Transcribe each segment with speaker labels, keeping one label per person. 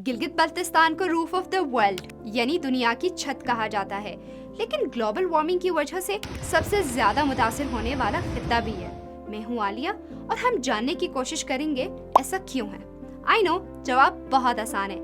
Speaker 1: गिलगित बल्तिस्तान को roof of the world यानी दुनिया की छत कहा जाता है, लेकिन ग्लोबल वार्मिंग की वजह से सबसे ज्यादा मुतासिर होने वाला खित्ता भी है। मैं हूँ आलिया और हम जानने की कोशिश करेंगे ऐसा क्यों है। आई नो, जवाब बहुत आसान है।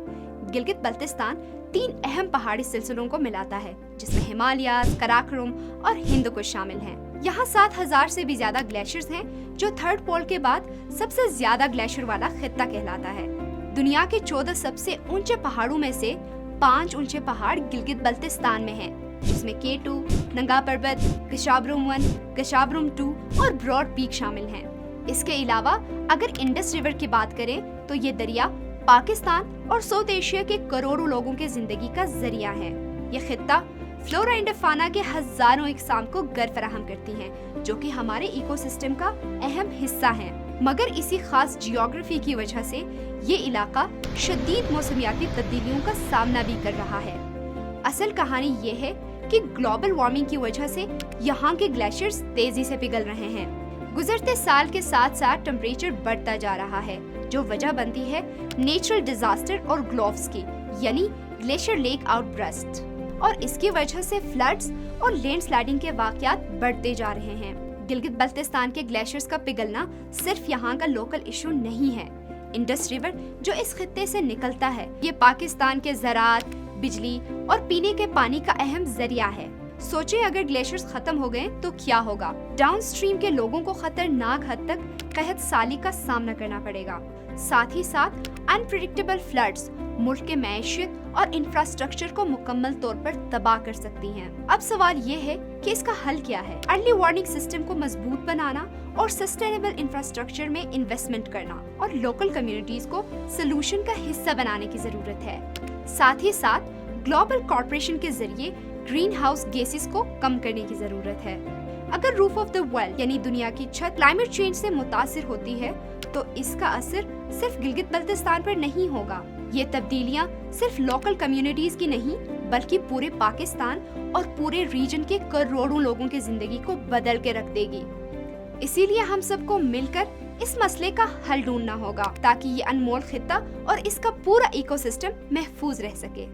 Speaker 1: गिलगित बल्तिस्तान 3 अहम पहाड़ी सिलसिलों को मिलाता है, जिसमें हिमालयाज, कराकोरम और हिंदुकुश शामिल हैं। यहाँ 7000 से भी ज्यादा ग्लेशियर्स हैं, जो थर्ड पोल के बाद सबसे ज्यादा ग्लेशियर वाला खित्ता कहलाता है। दुनिया के 14 सबसे ऊंचे पहाड़ों में से 5 ऊंचे पहाड़ गिलगित बल्तिस्तान में हैं, जिसमें K2, नंगा पर्वत, कशाबरुम 1, कशाबरुम 2 और ब्रॉड पीक शामिल हैं। इसके अलावा अगर इंडस रिवर की बात करें तो ये दरिया पाकिस्तान और साउथ एशिया के करोड़ों लोगों के जिंदगी का जरिया है। ये खित्ता फ्लोरा एंड फाना के हजारों इकसाम को घर फराहम करती हैं, जो कि हमारे इकोसिस्टम का अहम हिस्सा हैं। मगर इसी खास जियोग्राफी की वजह से ये इलाका शदीद मौसमियाती तब्दीलियों का सामना भी कर रहा है। असल कहानी ये है कि ग्लोबल वार्मिंग की वजह से यहाँ के ग्लेशियर्स तेजी से पिघल रहे हैं। गुजरते साल के साथ साथ टेम्परेचर बढ़ता जा रहा है, जो वजह बनती है नेचुरल डिजास्टर और ग्लोव्स की, यानी ग्लेशियर लेक आउटब्रस्ट, और इसकी वजह से फ्लड्स और लैंडस्लाइडिंग के वाकयात बढ़ते जा रहे हैं। गिलगित बल्तिस्तान के ग्लेशियर्स का पिघलना सिर्फ यहाँ का लोकल इशू नहीं है। इंडस रिवर जो इस खित्ते से निकलता है, ये पाकिस्तान के ज़राअत, बिजली और पीने के पानी का अहम जरिया है। सोचें अगर ग्लेशियर्स खत्म हो गए तो क्या होगा। डाउनस्ट्रीम के लोगों को खतरनाक हद तक कहत साली का सामना करना पड़ेगा। साथ ही साथ अनप्रेडिक्टेबल फ्लड्स मुल्क के मैशियत और इंफ्रास्ट्रक्चर को मुकम्मल तौर पर तबाह कर सकती हैं। अब सवाल ये है कि इसका हल क्या है। अर्ली वार्निंग सिस्टम को मजबूत बनाना और सस्टेनेबल इंफ्रास्ट्रक्चर में इन्वेस्टमेंट करना और लोकल कम्युनिटीज को सोल्यूशन का हिस्सा बनाने की जरूरत है। साथ ही साथ ग्लोबल कॉर्पोरेशन के जरिए ग्रीन हाउस गैसेस को कम करने की जरूरत है। अगर रूफ ऑफ द वर्ल्ड यानी दुनिया की छत क्लाइमेट चेंज से मुतासिर होती है तो इसका असर सिर्फ गिलगित बल्तिस्तान पर नहीं होगा। ये तब्दीलियां सिर्फ लोकल कम्युनिटीज की नहीं बल्कि पूरे पाकिस्तान और पूरे रीजन के करोड़ों लोगों की जिंदगी को बदल के रख देगी। इसीलिए हम सबको मिलकर इस मसले का हल ढूंढना होगा ताकि ये अनमोल खित्ता और इसका पूरा इकोसिस्टम महफूज रह सके।